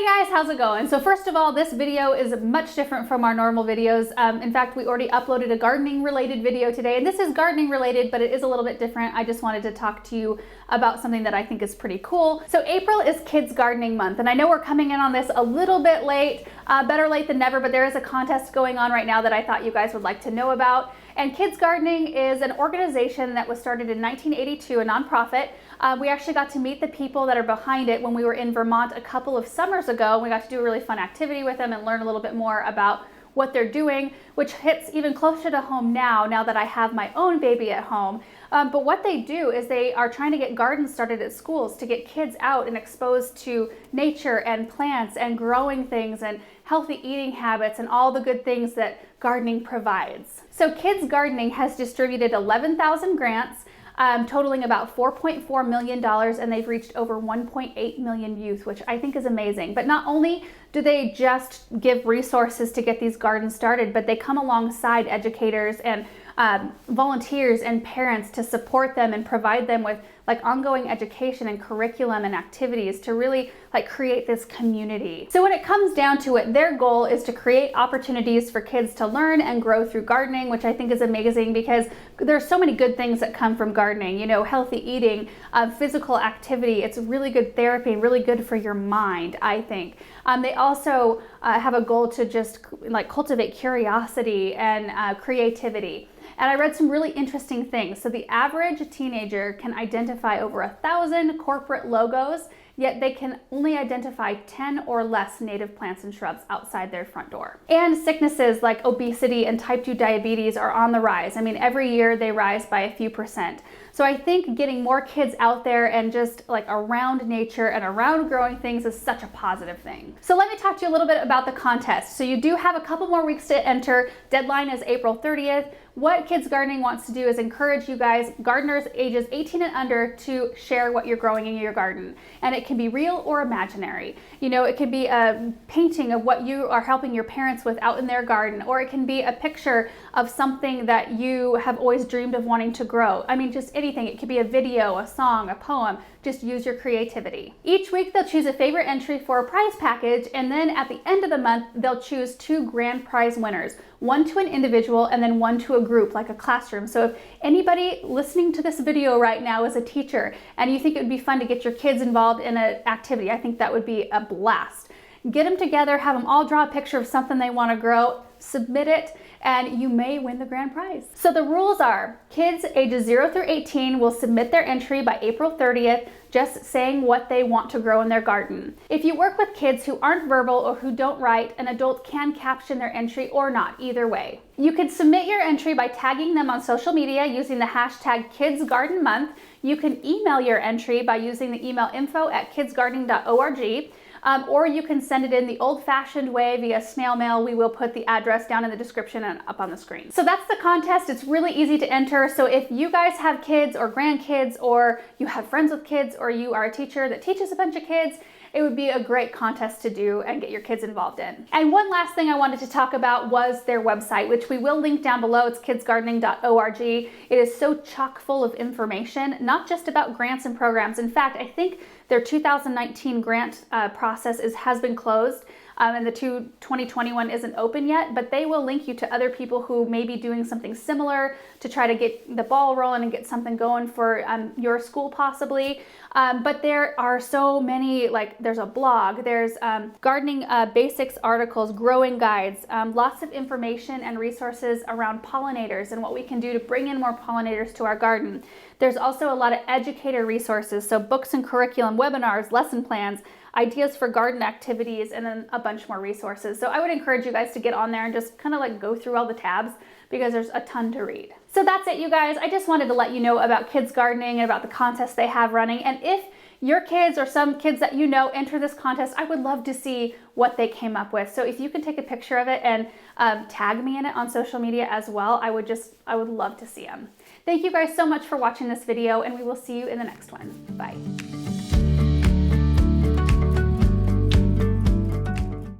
guys, how's it going? So first of all, this video is much different from our normal videos. In fact, we already uploaded a gardening related video today, and this is gardening related, but it is a little bit different. I just wanted to talk to you about something that I think is pretty cool. So April is Kids Gardening Month, and I know we're coming in on this a little bit late, better late than never, but there is a contest going on right now that I thought you guys would like to know about. And Kids Gardening is an organization that was started in 1982, a nonprofit. We actually got to meet the people that are behind it when we were in Vermont a couple of summers ago. We got to do a really fun activity with them and learn a little bit more about what they're doing, which hits even closer to home now that I have my own baby at home. But what they do is they are trying to get gardens started at schools to get kids out and exposed to nature and plants and growing things and healthy eating habits and all the good things that gardening provides. So Kids Gardening has distributed 11,000 grants, totaling about $4.4 million, and they've reached over 1.8 million youth, which I think is amazing. But not only do they just give resources to get these gardens started, but they come alongside educators and volunteers and parents to support them and provide them with like ongoing education and curriculum and activities to really like create this community. So when it comes down to it, their goal is to create opportunities for kids to learn and grow through gardening, which I think is amazing because there's so many good things that come from gardening, you know, healthy eating, physical activity. It's really good therapy and really good for your mind, I think. They also have a goal to just like cultivate curiosity and creativity. And I read some really interesting things. So the average teenager can identify over 1,000 corporate logos, yet they can only identify 10 or less native plants and shrubs outside their front door. And sicknesses like obesity and type 2 diabetes are on the rise. I mean, every year they rise by a few percent. So I think getting more kids out there and just like around nature and around growing things is such a positive thing. So let me talk to you a little bit about the contest. So you do have a couple more weeks to enter. Deadline is April 30th. What Kids Gardening wants to do is encourage you guys, gardeners ages 18 and under, to share what you're growing in your garden. And it can be real or imaginary. You know, it could be a painting of what you are helping your parents with out in their garden, or it can be a picture of something that you have always dreamed of wanting to grow. I mean, just anything. It could be a video, a song, a poem. Just use your creativity. Each week they'll choose a favorite entry for a prize package, and then at the end of the month they'll choose 2 grand prize winners, one to an individual and then one to a group, like a classroom. So if anybody listening to this video right now is a teacher and you think it would be fun to get your kids involved in an activity, I think that would be a blast. Get them together, have them all draw a picture of something they want to grow, submit it, and you may win the grand prize. So the rules are, kids ages 0 through 18 will submit their entry by April 30th, just saying what they want to grow in their garden. If you work with kids who aren't verbal or who don't write, an adult can caption their entry or not, either way. You can submit your entry by tagging them on social media using the hashtag KidsGardenMonth. You can email your entry by using the email info@kidsgardening.org. Or you can send it in the old-fashioned way via snail mail. We will put the address down in the description and up on the screen. So that's the contest. It's really easy to enter. So if you guys have kids or grandkids, or you have friends with kids, or you are a teacher that teaches a bunch of kids, it would be a great contest to do and get your kids involved in. And one last thing I wanted to talk about was their website, which we will link down below. It's kidsgardening.org. It is so chock full of information, not just about grants and programs. In fact, I think their 2019 grant process has been closed. And the 2021 isn't open yet, but they will link you to other people who may be doing something similar to try to get the ball rolling and get something going for your school possibly. But there are so many, like there's a blog, there's gardening basics articles, growing guides, lots of information and resources around pollinators and what we can do to bring in more pollinators to our garden. There's also a lot of educator resources, so books and curriculum, webinars, lesson plans, ideas for garden activities, and then a bunch more resources. So I would encourage you guys to get on there and just kind of like go through all the tabs because there's a ton to read. So that's it, you guys. I just wanted to let you know about Kids Gardening and about the contest they have running. And if your kids or some kids that you know enter this contest, I would love to see what they came up with. So if you can take a picture of it and tag me in it on social media as well, I would love to see them. Thank you guys so much for watching this video, and we will see you in the next one. Bye.